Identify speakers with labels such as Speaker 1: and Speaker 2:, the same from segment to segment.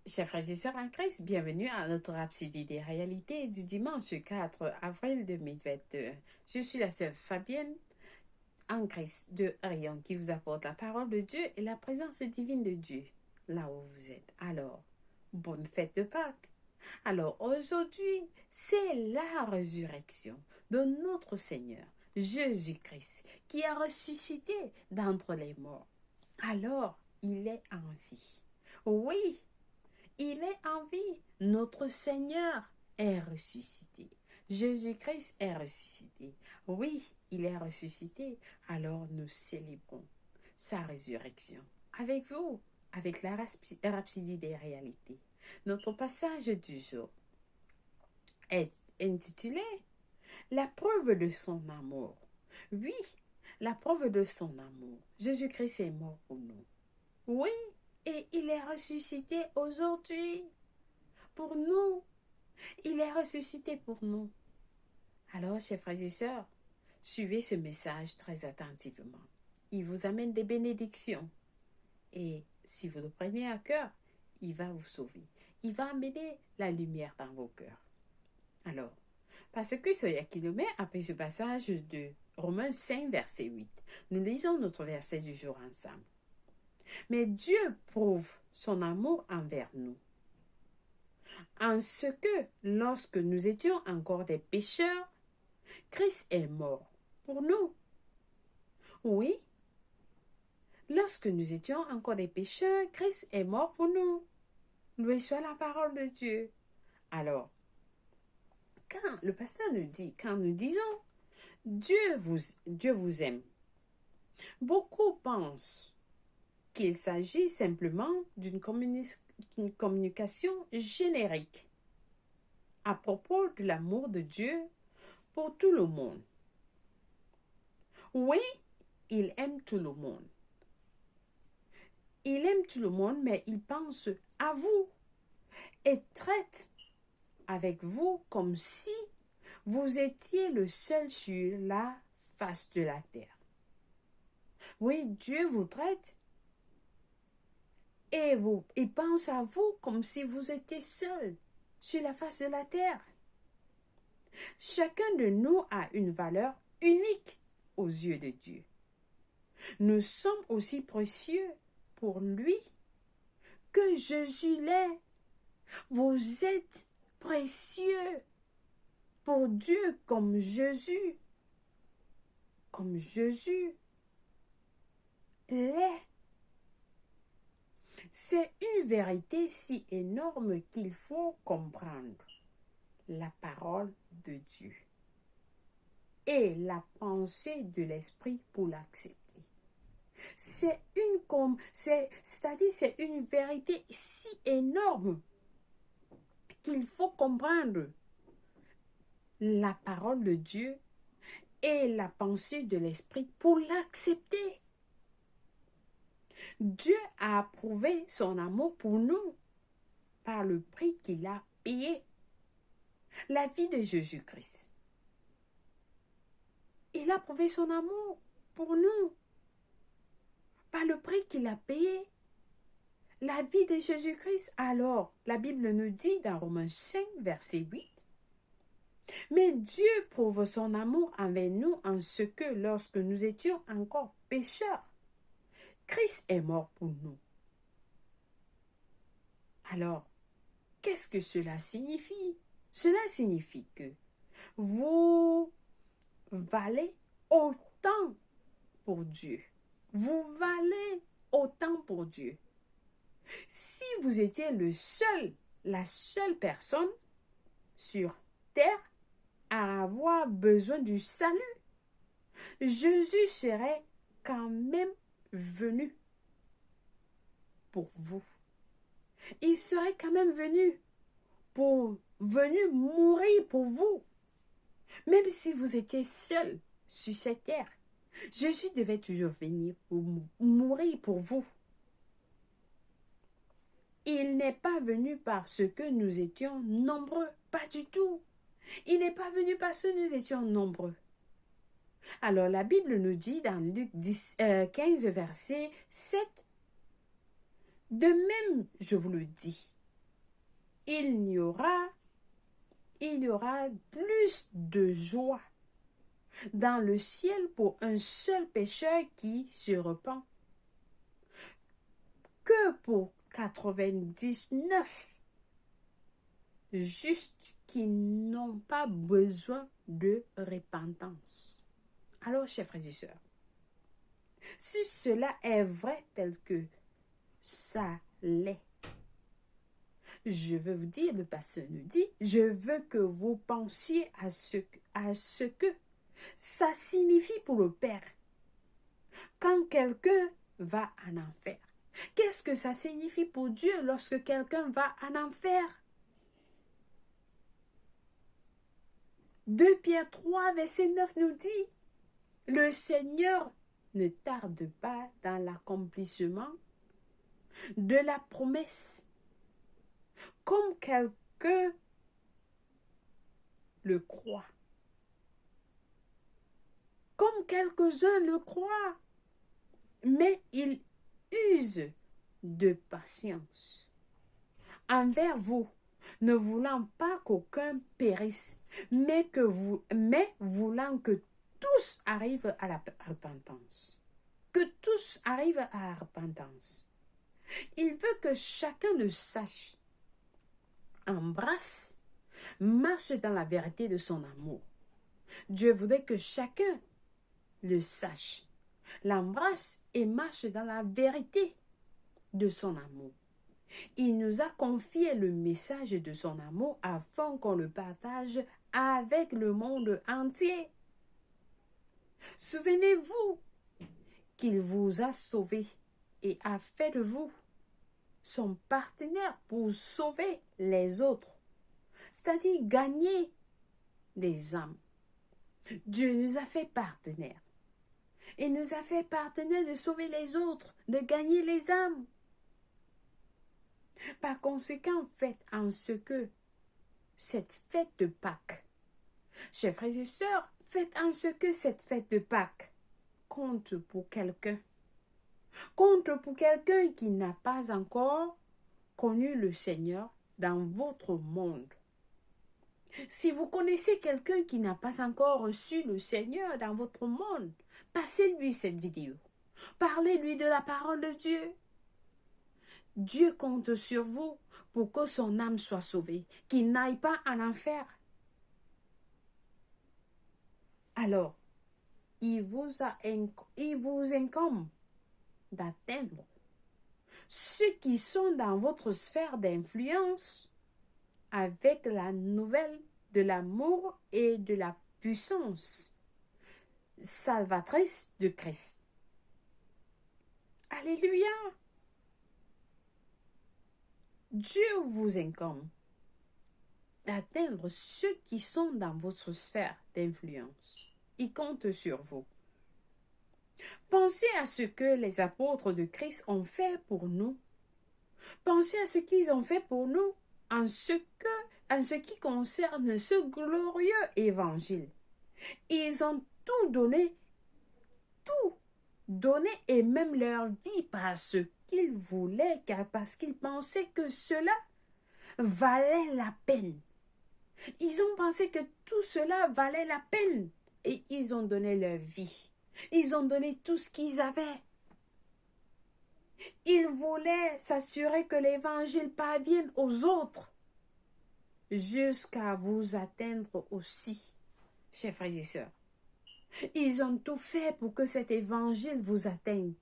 Speaker 1: Chers frères et sœurs en Christ, bienvenue à notre Rhapsodie des réalités du dimanche 4 avril 2022. Je suis la sœur Fabienne en Christ de Rion qui vous apporte la parole de Dieu et la présence divine de Dieu là où vous êtes. Alors, bonne fête de Pâques. Alors aujourd'hui, c'est la résurrection de notre Seigneur Jésus-Christ qui a ressuscité d'entre les morts. Alors, il est en vie. Oui, il est en vie. Notre Seigneur est ressuscité. Jésus-Christ est ressuscité. Oui, il est ressuscité. Alors nous célébrons sa résurrection avec vous, avec la rhapsodie des réalités. Notre passage du jour est intitulé La preuve de son amour. Oui, la preuve de son amour. Jésus-Christ est mort pour nous. Oui, et il est ressuscité aujourd'hui pour nous. Il est ressuscité pour nous. Alors, chers frères et sœurs, suivez ce message très attentivement. Il vous amène des bénédictions. Et si vous le prenez à cœur, il va vous sauver. Il va amener la lumière dans vos cœurs. Alors, parce que ce kilomètre après ce passage de Romains 5, verset 8, nous lisons notre verset du jour ensemble. Mais Dieu prouve son amour envers nous, en ce que, lorsque nous étions encore des pécheurs, Christ est mort pour nous. Oui, lorsque nous étions encore des pécheurs, Christ est mort pour nous. Loué soit la parole de Dieu. Alors, quand le pasteur nous dit, quand nous disons Dieu vous aime, beaucoup pensent qu'il s'agit simplement d'une communication générique à propos de l'amour de Dieu pour tout le monde. Oui, il aime tout le monde. Il aime tout le monde, mais il pense à vous et traite avec vous comme si vous étiez le seul sur la face de la terre. Oui, Dieu vous traite et il pense à vous comme si vous étiez seul sur la face de la terre. Chacun de nous a une valeur unique aux yeux de Dieu. Nous sommes aussi précieux pour lui que Jésus l'est. Vous êtes précieux pour Dieu comme Jésus l'est. C'est une vérité si énorme qu'il faut comprendre la parole de Dieu et la pensée de l'esprit pour l'accepter. C'est une vérité si énorme qu'il faut comprendre la parole de Dieu et la pensée de l'esprit pour l'accepter. Dieu a approuvé son amour pour nous par le prix qu'il a payé, la vie de Jésus-Christ. Il a approuvé son amour pour nous par le prix qu'il a payé, la vie de Jésus-Christ. Alors, la Bible nous dit dans Romains 5, verset 8, mais Dieu prouve son amour envers nous en ce que lorsque nous étions encore pécheurs, Christ est mort pour nous. Alors, qu'est-ce que cela signifie? Cela signifie que vous valez autant pour Dieu. Vous valez autant pour Dieu. Si vous étiez la seule personne sur terre à avoir besoin du salut, Jésus serait quand même venu pour vous. Il serait quand même venu mourir pour vous. Même si vous étiez seul sur cette terre, Jésus devait toujours venir pour mourir pour vous. Il n'est pas venu parce que nous étions nombreux, pas du tout. Il n'est pas venu parce que nous étions nombreux. Alors la Bible nous dit dans Luc 15, verset 7, de même, je vous le dis, il y aura, il y aura plus de joie dans le ciel pour un seul pécheur qui se repent que pour 99 justes qui n'ont pas besoin de repentance. Alors, chers frères et sœurs, si cela est vrai tel que ça l'est, je veux vous dire, le pasteur nous dit, je veux que vous pensiez à ce que ça signifie pour le Père quand quelqu'un va en enfer. Qu'est-ce que ça signifie pour Dieu lorsque quelqu'un va en enfer? 2 Pierre 3, verset 9 nous dit, le Seigneur ne tarde pas dans l'accomplissement de la promesse, comme quelqu'un le croit, comme quelques-uns le croient, mais il use de patience envers vous, ne voulant pas qu'aucun périsse, mais voulant que tous arrivent à la repentance. Que tous arrivent à la repentance. Il veut que chacun le sache, embrasse, marche dans la vérité de son amour. Dieu voudrait que chacun le sache, l'embrasse et marche dans la vérité de son amour. Il nous a confié le message de son amour afin qu'on le partage avec le monde entier. Souvenez-vous qu'il vous a sauvé et a fait de vous son partenaire pour sauver les autres, c'est-à-dire gagner des âmes. Dieu nous a fait partenaires. Il nous a fait partenaires de sauver les autres, de gagner les âmes. Par conséquent, faites en ce que cette fête de Pâques, chers frères et sœurs, faites en ce que cette fête de Pâques compte pour quelqu'un. Compte pour quelqu'un qui n'a pas encore connu le Seigneur dans votre monde. Si vous connaissez quelqu'un qui n'a pas encore reçu le Seigneur dans votre monde, passez-lui cette vidéo. Parlez-lui de la parole de Dieu. Dieu compte sur vous pour que son âme soit sauvée, qu'il n'aille pas en enfer. Alors, il vous incombe d'atteindre ceux qui sont dans votre sphère d'influence avec la nouvelle de l'amour et de la puissance salvatrice de Christ. Alléluia! Dieu vous incombe d'atteindre ceux qui sont dans votre sphère d'influence. Il compte sur vous. Pensez à ce que les apôtres de Christ ont fait pour nous. Pensez à ce qu'ils ont fait pour nous en ce qui concerne ce glorieux évangile. Ils ont tout donné et même leur vie parce qu'ils voulaient, parce qu'ils pensaient que cela valait la peine. Ils ont pensé que tout cela valait la peine et ils ont donné leur vie. Ils ont donné tout ce qu'ils avaient. Ils voulaient s'assurer que l'évangile parvienne aux autres jusqu'à vous atteindre aussi, chers frères et sœurs. Ils ont tout fait pour que cet évangile vous atteigne.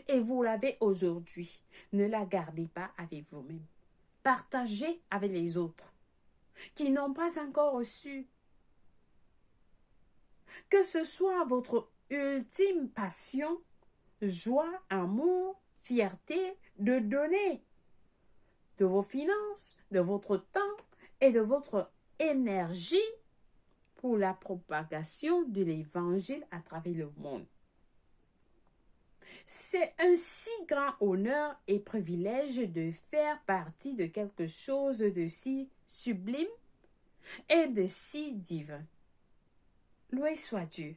Speaker 1: Et vous l'avez aujourd'hui. Ne la gardez pas avec vous-même. Partagez avec les autres qui n'ont pas encore reçu. Que ce soit votre ultime passion, joie, amour, fierté de donner de vos finances, de votre temps et de votre énergie pour la propagation de l'évangile à travers le monde. C'est un si grand honneur et privilège de faire partie de quelque chose de si sublime et de si divin. Loué soit Dieu.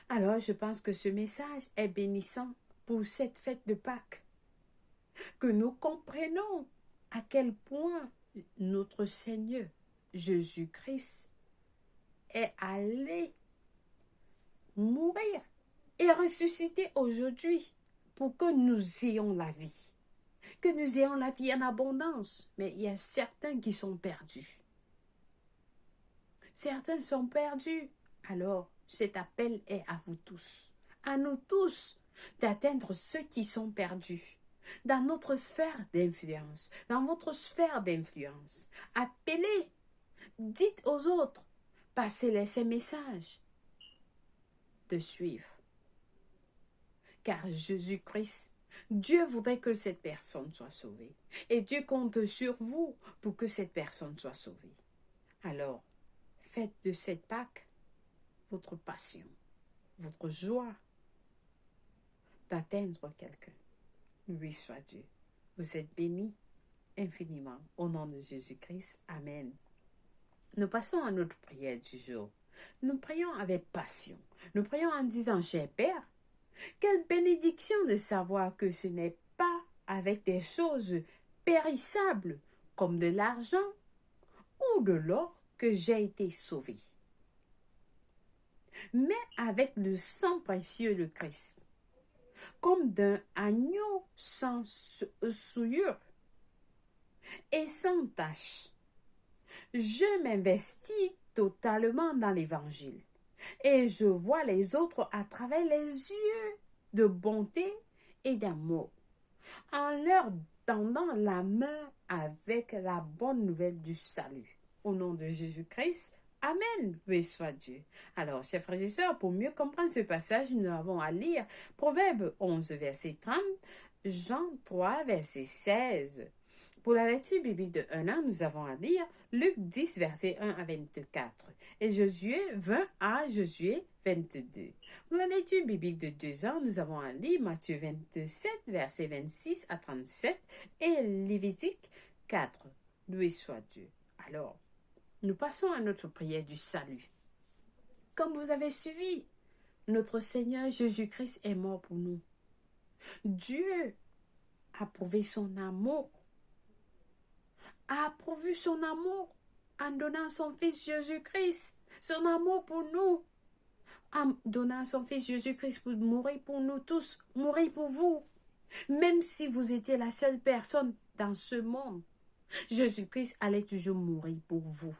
Speaker 1: Alors, je pense que ce message est bénissant pour cette fête de Pâques. Que nous comprenons à quel point notre Seigneur Jésus-Christ est allé mourir et ressusciter aujourd'hui pour que nous ayons la vie. Que nous ayons la vie en abondance. Mais il y a certains qui sont perdus. Certains sont perdus. Alors, cet appel est à vous tous, à nous tous, d'atteindre ceux qui sont perdus. Dans notre sphère d'influence, dans votre sphère d'influence. Appelez, dites aux autres, passez-les ces messages de suivre. Car Jésus-Christ, Dieu voudrait que cette personne soit sauvée. Et Dieu compte sur vous pour que cette personne soit sauvée. Alors, faites de cette Pâque votre passion, votre joie d'atteindre quelqu'un. Lui soit Dieu. Vous êtes bénis infiniment. Au nom de Jésus-Christ. Amen. Nous passons à notre prière du jour. Nous prions avec passion. Nous prions en disant, cher Père, quelle bénédiction de savoir que ce n'est pas avec des choses périssables comme de l'argent ou de l'or que j'ai été sauvé, mais avec le sang précieux de Christ, comme d'un agneau sans souillure et sans tache. Je m'investis totalement dans l'Évangile et je vois les autres à travers les yeux de bonté et d'amour, en leur tendant la main avec la bonne nouvelle du salut. Au nom de Jésus-Christ, Amen, loué soit Dieu. Alors, chers frères et sœurs, pour mieux comprendre ce passage, nous avons à lire Proverbe 11, verset 30, Jean 3, verset 16. Pour la lecture biblique de 1 an, nous avons à lire Luc 10, verset 1 à 24 et Josué 20 à Josué 22. Pour la lecture biblique de 2 ans, nous avons à lire Matthieu 27, verset 26 à 37 et Lévitique 4. Loué soit Dieu. Alors, nous passons à notre prière du salut. Comme vous avez suivi, notre Seigneur Jésus-Christ est mort pour nous. Dieu a prouvé son amour, a prouvé son amour en donnant son Fils Jésus-Christ, son amour pour nous, en donnant son Fils Jésus-Christ pour mourir pour nous tous, mourir pour vous. Même si vous étiez la seule personne dans ce monde, Jésus-Christ allait toujours mourir pour vous.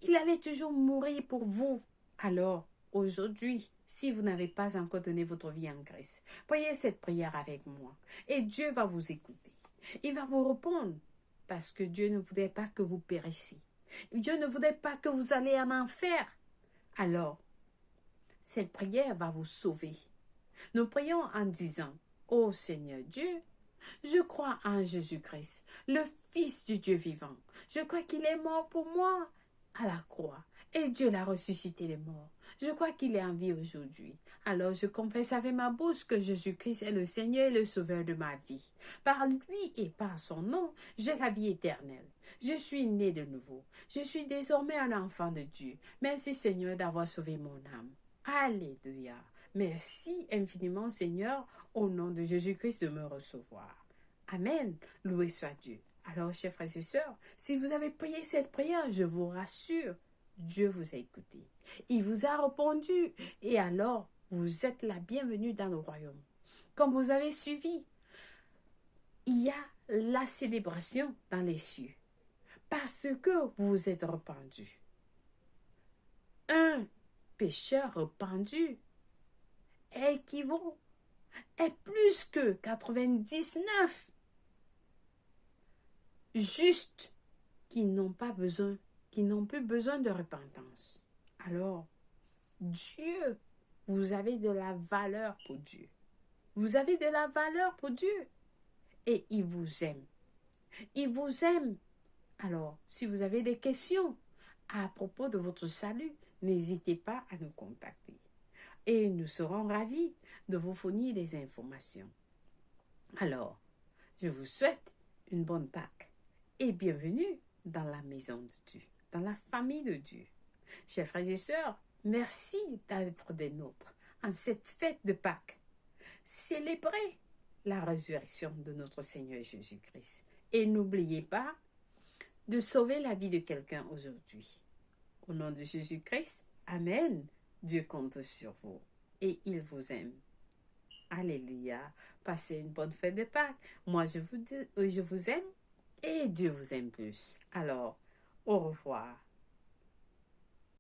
Speaker 1: Il allait toujours mourir pour vous. Alors, aujourd'hui, si vous n'avez pas encore donné votre vie en Christ, priez cette prière avec moi et Dieu va vous écouter. Il va vous répondre parce que Dieu ne voudrait pas que vous périssiez. Dieu ne voudrait pas que vous alliez en enfer. Alors, cette prière va vous sauver. Nous prions en disant, ô Seigneur Dieu, je crois en Jésus-Christ, le Fils du Dieu vivant. Je crois qu'il est mort pour moi à la croix et Dieu l'a ressuscité les morts. Je crois qu'il est en vie aujourd'hui. Alors je confesse avec ma bouche que Jésus-Christ est le Seigneur et le Sauveur de ma vie. Par lui et par son nom, j'ai la vie éternelle. Je suis né de nouveau. Je suis désormais un enfant de Dieu. Merci Seigneur d'avoir sauvé mon âme. Alléluia. Merci infiniment Seigneur au nom de Jésus-Christ de me recevoir. Amen. Loué soit Dieu. Alors, chers frères et sœurs, si vous avez prié cette prière, je vous rassure, Dieu vous a écouté. Il vous a répondu et alors, vous êtes la bienvenue dans le royaume. Comme vous avez suivi, il y a la célébration dans les cieux parce que vous vous êtes rependus. Un pécheur repentu équivaut est plus que 99 justes qui n'ont plus besoin de repentance. Alors, Dieu, vous avez de la valeur pour Dieu. Vous avez de la valeur pour Dieu. Et il vous aime. Il vous aime. Alors, si vous avez des questions à propos de votre salut, n'hésitez pas à nous contacter. Et nous serons ravis de vous fournir des informations. Alors, je vous souhaite une bonne Pâque et bienvenue dans la maison de Dieu, dans la famille de Dieu. Chers frères et sœurs, merci d'être des nôtres en cette fête de Pâques. Célébrez la résurrection de notre Seigneur Jésus-Christ Et n'oubliez pas de sauver la vie de quelqu'un aujourd'hui. Au nom de Jésus-Christ, Amen. Dieu compte sur vous et il vous aime. Alléluia. Passez une bonne fête de Pâques. Moi, je vous aime et Dieu vous aime plus. Alors, au revoir.